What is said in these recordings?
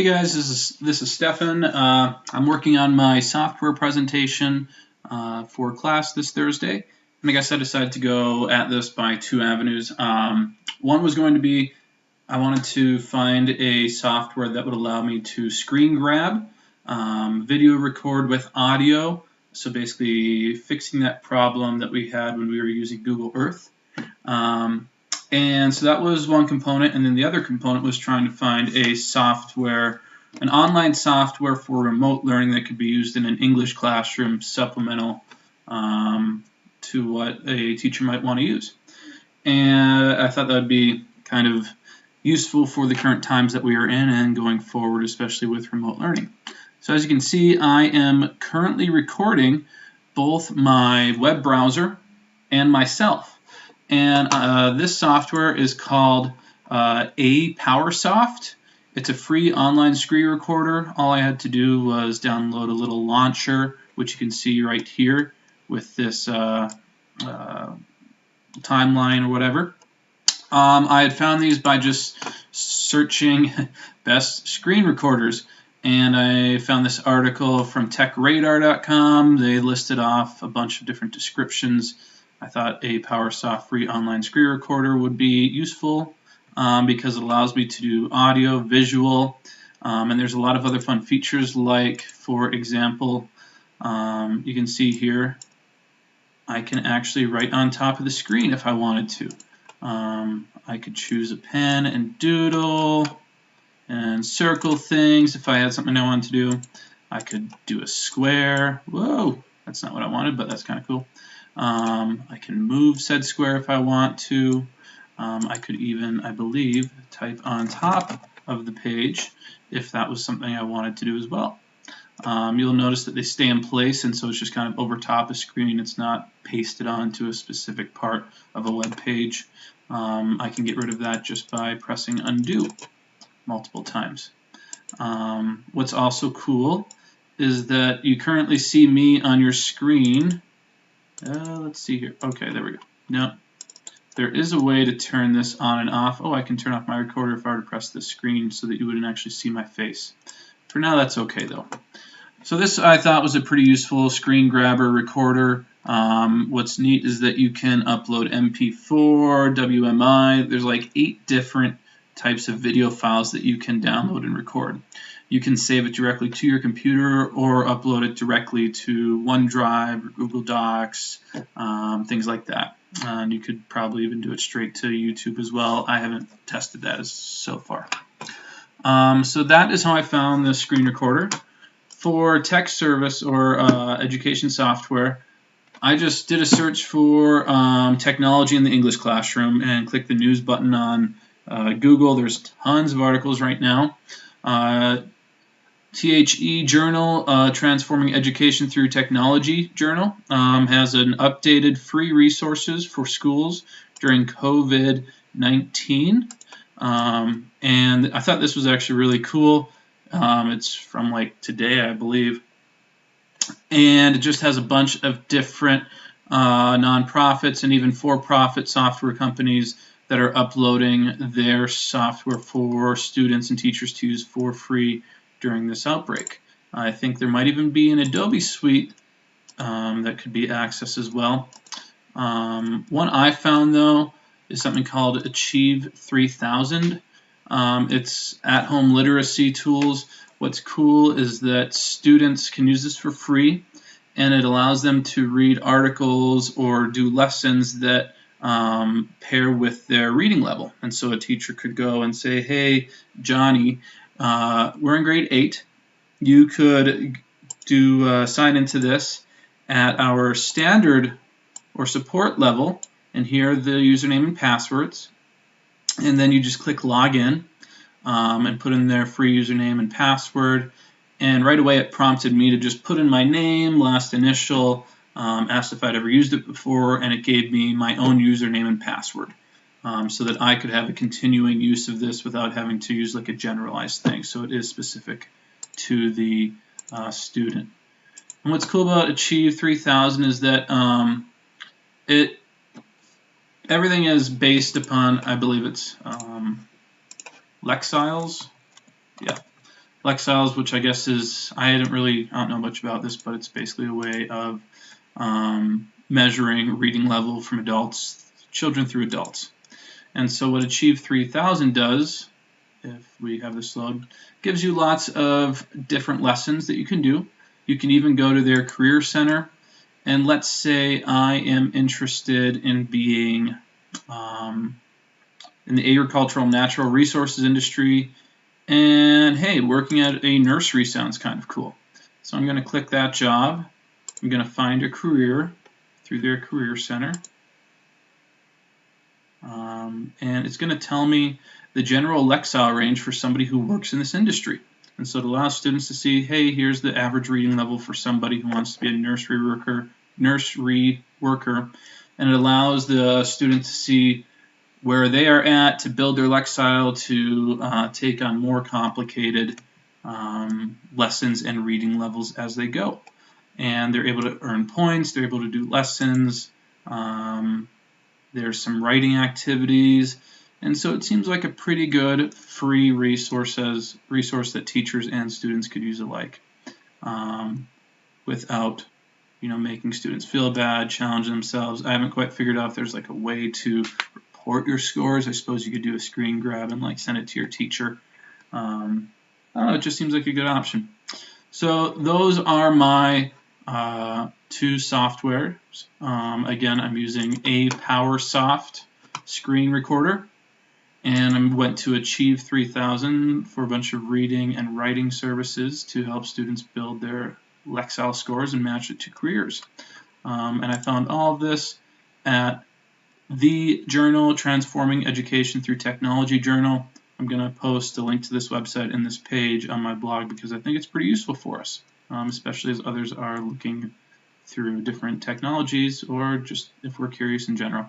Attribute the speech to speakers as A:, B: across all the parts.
A: Hey guys, this is Stefan. I'm working on my software presentation for class this Thursday. And I guess I decided to go at this by two avenues. One was going to be I wanted to find a software that would allow me to screen grab, video record with audio. So basically fixing that problem that we had when we were using Google Earth. And so that was one component, and then the other component was trying to find a software, an online software for remote learning that could be used in an English classroom supplemental to what a teacher might want to use. And I thought that would be kind of useful for the current times that we are in and going forward, especially with remote learning. So as you can see, I am currently recording both my web browser and myself. And this software is called APowerSoft. It's a free online screen recorder. All I had to do was download a little launcher, which you can see right here with this timeline or whatever. I had found these by just searching best screen recorders, and I found this article from techradar.com. They listed off a bunch of different descriptions. I thought a APowerSoft free online screen recorder would be useful because it allows me to do audio, visual, and there's a lot of other fun features, like, for example, you can see here I can actually write on top of the screen if I wanted to. I could choose a pen and doodle and circle things if I had something I wanted to do. I could do a square. Whoa, that's not what I wanted, but that's kind of cool. I can move said square if I want to. I could even, I believe, type on top of the page if that was something I wanted to do as well. You'll notice that they stay in place, and so it's just kind of over top the screen. It's not pasted onto a specific part of a web page. I can get rid of that just by pressing undo multiple times. What's also cool is that you currently see me on your screen. Let's see here. Okay, there we go. No, there is a way to turn this on and off. Oh, I can turn off my recorder if I were to press the screen so that you wouldn't actually see my face. For now, that's okay though. So this I thought was a pretty useful screen grabber recorder. What's neat is that you can upload MP4, WMI. There's like 8 different types of video files that you can download and record. You can save it directly to your computer or upload it directly to OneDrive or Google Docs, things like that. And you could probably even do it straight to YouTube as well. I haven't tested that so far. So that is how I found the screen recorder. For tech service or education software, I just did a search for technology in the English classroom and clicked the news button on Google. There's tons of articles right now. THE Journal, Transforming Education Through Technology Journal, has an updated free resources for schools during COVID-19. And I thought this was actually really cool. It's from like today, I believe. And it just has a bunch of different nonprofits and even for-profit software companies that are uploading their software for students and teachers to use for free during this outbreak. I think there might even be an Adobe suite that could be accessed as well. One I found though is something called Achieve300. It's at-home literacy tools. What's cool is that students can use this for free, and it allows them to read articles or do lessons that pair with their reading level. And so a teacher could go and say, hey, Johnny, we're in grade 8. You could do sign into this at our standard or support level, and here are the username and passwords. And then you just click login and put in their free username and password. And right away it prompted me to just put in my name, last initial, asked if I'd ever used it before, and it gave me my own username and password. So that I could have a continuing use of this without having to use like a generalized thing. So it is specific to the student. And what's cool about Achieve300 is that everything is based upon, I believe it's Lexiles. Yeah. Lexile, which I guess is, I don't know much about this, but it's basically a way of measuring reading level from children through adults. And so what Achieve300 does, if we have this load, gives you lots of different lessons that you can do. You can even go to their Career Center, and let's say I am interested in being in the agricultural natural resources industry, and hey, working at a nursery sounds kind of cool. So I'm going to click that job. I'm going to find a career through their Career Center. And it's going to tell me the general Lexile range for somebody who works in this industry. And so it allows students to see, hey, here's the average reading level for somebody who wants to be a nursery worker. And it allows the student to see where they are at to build their Lexile to take on more complicated lessons and reading levels as they go. And they're able to earn points, they're able to do lessons, there's some writing activities, and so it seems like a pretty good free resource that teachers and students could use alike, without making students feel bad, challenging themselves. I haven't quite figured out if there's like a way to report your scores. I suppose you could do a screen grab and like send it to your teacher. I don't know, it just seems like a good option. So those are my two softwares. Again, I'm using APowerSoft screen recorder, and I went to Achieve300 for a bunch of reading and writing services to help students build their Lexile scores and match it to careers. And I found all of this at the journal Transforming Education Through Technology journal. I'm going to post a link to this website and this page on my blog because I think it's pretty useful for us, especially as others are looking through different technologies or just if we're curious in general.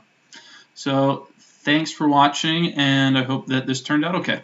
A: So thanks for watching, and I hope that this turned out okay.